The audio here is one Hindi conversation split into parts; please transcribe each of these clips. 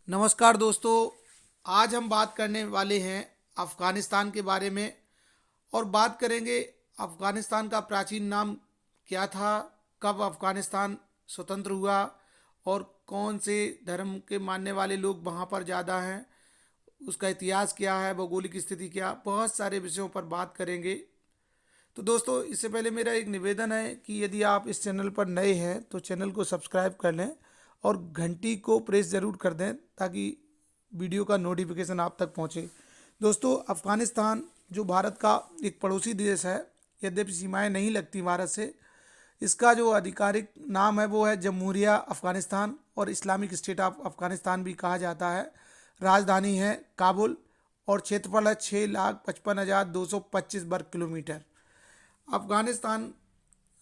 नमस्कार दोस्तों। आज हम बात करने वाले हैं अफ़गानिस्तान के बारे में और बात करेंगे अफ़गानिस्तान का प्राचीन नाम क्या था, कब अफ़गानिस्तान स्वतंत्र हुआ और कौन से धर्म के मानने वाले लोग वहाँ पर ज़्यादा हैं, उसका इतिहास क्या है, भौगोलिक स्थिति क्या, बहुत सारे विषयों पर बात करेंगे। तो दोस्तों, इससे पहले मेरा एक निवेदन है कि यदि आप इस चैनल पर नए हैं तो चैनल को सब्सक्राइब कर लें और घंटी को प्रेस ज़रूर कर दें ताकि वीडियो का नोटिफिकेशन आप तक पहुंचे। दोस्तों, अफ़गानिस्तान जो भारत का एक पड़ोसी देश है, यद्यपि सीमाएं नहीं लगती भारत से, इसका जो आधिकारिक नाम है वो है जमहूरिया अफ़गानिस्तान और इस्लामिक स्टेट ऑफ अफ़गानिस्तान भी कहा जाता है। राजधानी है काबुल और क्षेत्रफल है 6,55,225 वर्ग किलोमीटर। अफ़गानिस्तान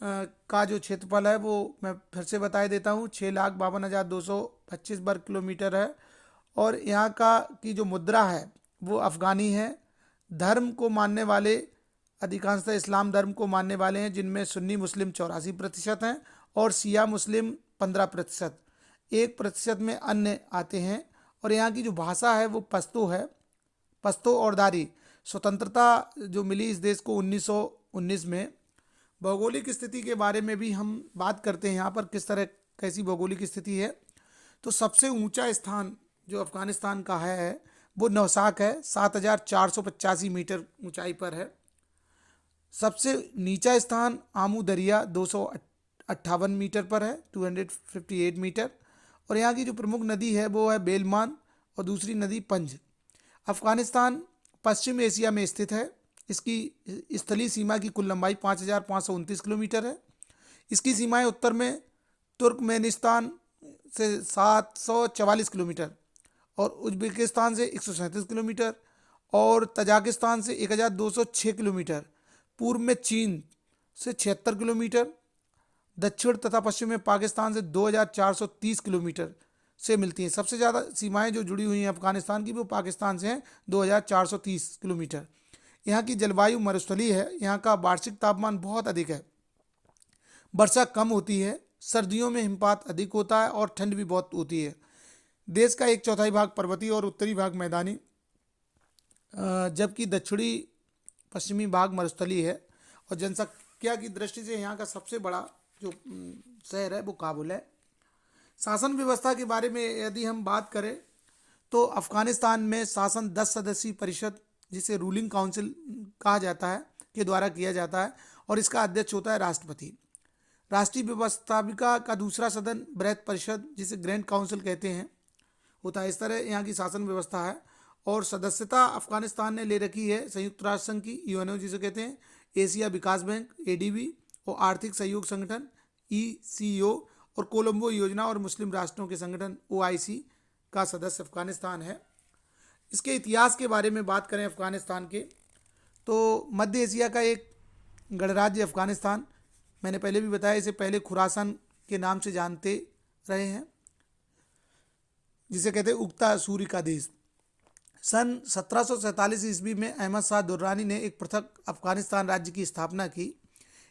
का जो क्षेत्रफल है वो मैं फिर से बता देता हूँ, 6,52,225 वर्ग किलोमीटर है। और यहाँ का की जो मुद्रा है वो अफ़गानी है। धर्म को मानने वाले अधिकांशतः इस्लाम धर्म को मानने वाले हैं, जिनमें सुन्नी मुस्लिम 84% हैं और शिया मुस्लिम 15%, 1% में अन्य आते हैं। और यहाँ की जो भाषा है वो पश्तो है, पश्तो और दारी। स्वतंत्रता जो मिली इस देश को 1919 में। भौगोलिक स्थिति के बारे में भी हम बात करते हैं, यहाँ पर किस तरह कैसी भौगोलिक स्थिति है। तो सबसे ऊंचा स्थान जो अफ़गानिस्तान का है वो नौशाक है, 7,485 मीटर ऊंचाई पर है। सबसे नीचा स्थान आमू दरिया 258 मीटर पर है, 258 मीटर। और यहाँ की जो प्रमुख नदी है वो है बेलमान और दूसरी नदी पंज। अफ़गानिस्तान पश्चिम एशिया में स्थित है। इसकी स्थलीय सीमा की कुल लंबाई 5,529 किलोमीटर है। इसकी सीमाएं उत्तर में तुर्कमेनिस्तान से 744 किलोमीटर और उज्बेकिस्तान से 137 किलोमीटर और तजाकिस्तान से 1,206 किलोमीटर, पूर्व में चीन से 76 किलोमीटर, दक्षिण तथा पश्चिम में पाकिस्तान से 2,430 किलोमीटर से मिलती हैं। सबसे ज़्यादा सीमाएं जो जुड़ी हुई हैं अफ़गानिस्तान की वो पाकिस्तान से हैं, 2,430 किलोमीटर। यहाँ की जलवायु मरुस्थलीय है। यहाँ का वार्षिक तापमान बहुत अधिक है, वर्षा कम होती है, सर्दियों में हिमपात अधिक होता है और ठंड भी बहुत होती है। देश का एक चौथाई भाग पर्वतीय और उत्तरी भाग मैदानी, जबकि दक्षिणी पश्चिमी भाग मरुस्थलीय है। और जनसंख्या की दृष्टि से यहाँ का सबसे बड़ा जो शहर है वो काबुल है। शासन व्यवस्था के बारे में यदि हम बात करें तो अफ़गानिस्तान में शासन 10 सदस्यीय परिषद, जिसे रूलिंग काउंसिल कहा जाता है, के द्वारा किया जाता है और इसका अध्यक्ष होता है राष्ट्रपति। राष्ट्रीय व्यवस्थापिका का दूसरा सदन बृहत परिषद, जिसे ग्रैंड काउंसिल कहते हैं, होता है। इस तरह यहाँ की शासन व्यवस्था है। और सदस्यता अफ़गानिस्तान ने ले रखी है संयुक्त राष्ट्र संघ की, यूएनओ जिसे कहते हैं, एशिया विकास बैंक एडीबी और आर्थिक सहयोग संगठन ईसीओ और कोलंबो योजना और मुस्लिम राष्ट्रों के संगठन ओआईसी का सदस्य अफ़गानिस्तान है। इसके इतिहास के बारे में बात करें अफ़गानिस्तान के, तो मध्य एशिया का एक गणराज्य अफ़गानिस्तान, मैंने पहले भी बताया, इसे पहले खुरासान के नाम से जानते रहे हैं, जिसे कहते हैं उगता सूर्य का देश। सन 1747 ईस्वी में अहमद शाह दुर्रानी ने एक पृथक अफ़गानिस्तान राज्य की स्थापना की।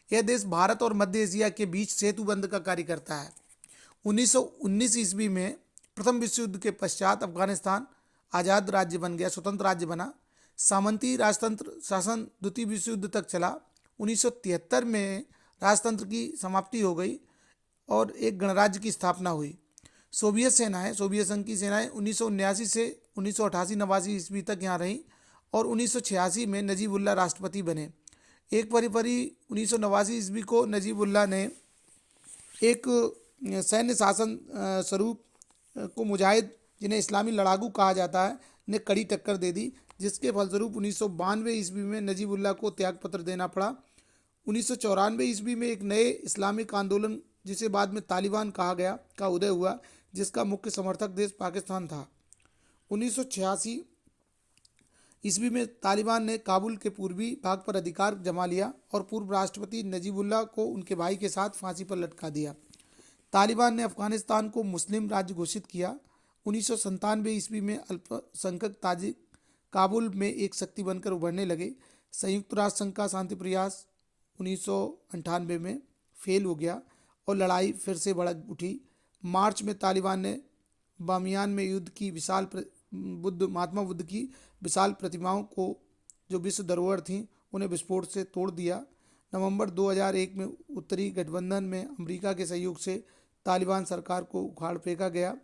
यह देश भारत और मध्य एशिया के बीच सेतुबंध का कार्य करता है। 1919 ईस्वी में प्रथम विश्व युद्ध के पश्चात अफ़गानिस्तान आज़ाद राज्य बन गया, स्वतंत्र राज्य बना। सामंती राजतंत्र शासन द्वितीय विश्व युद्ध तक चला। 1973 में राजतंत्र की समाप्ति हो गई और एक गणराज्य की स्थापना हुई। सोवियत संघ की सेनाएं 1979 से 1988-89 ईस्वी तक यहाँ रहीं और 1986 में नजीबुल्लाह राष्ट्रपति बने। एक फरवरी 1989 ईस्वी को नजीबुल्लाह ने एक सैन्य शासन स्वरूप को मुजाहिद, जिन्हें इस्लामी लड़ाकू कहा जाता है, ने कड़ी टक्कर दे दी, जिसके फलस्वरूप 1992 ईस्वी में नजीबुल्लाह को त्यागपत्र देना पड़ा। 1994 ईस्वी में एक नए इस्लामिक आंदोलन, जिसे बाद में तालिबान कहा गया, का उदय हुआ, जिसका मुख्य समर्थक देश पाकिस्तान था। 1986 ईस्वी में तालिबान ने काबुल के पूर्वी भाग पर अधिकार जमा लिया और पूर्व राष्ट्रपति नजीबुल्लाह को उनके भाई के साथ फांसी पर लटका दिया। तालिबान ने अफ़गानिस्तान को मुस्लिम राज्य घोषित किया। 1997 ईस्वी में अल्पसंख्यक ताजिक काबुल में एक शक्ति बनकर उभरने लगे। संयुक्त राष्ट्र संघ का शांति प्रयास 1998 में फेल हो गया और लड़ाई फिर से भड़क उठी। मार्च में तालिबान ने बामियान में महात्मा बुद्ध की विशाल प्रतिमाओं को जो विश्व धरोहर थीं उन्हें विस्फोट से तोड़ दिया। नवंबर 2001 में उत्तरी गठबंधन में अमेरिका के सहयोग से तालिबान सरकार को उखाड़ फेंका गया।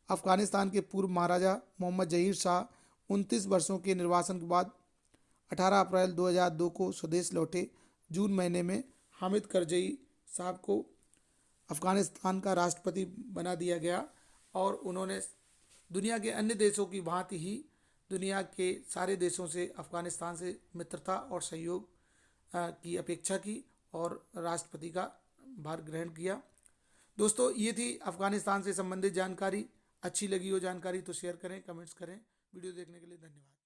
अफगानिस्तान के पूर्व महाराजा मोहम्मद जहीर शाह 29 वर्षों के निर्वासन के बाद 18 अप्रैल 2002 को स्वदेश लौटे। जून महीने में हामिद करजई साहब को अफगानिस्तान का राष्ट्रपति बना दिया गया और उन्होंने दुनिया के अन्य देशों की भांति ही दुनिया के सारे देशों से अफगानिस्तान से मित्रता और सहयोग की अपेक्षा की और राष्ट्रपति का भार ग्रहण किया। दोस्तों, ये थी अफगानिस्तान से संबंधित जानकारी। अच्छी लगी हो जानकारी तो शेयर करें, कमेंट्स करें। वीडियो देखने के लिए धन्यवाद।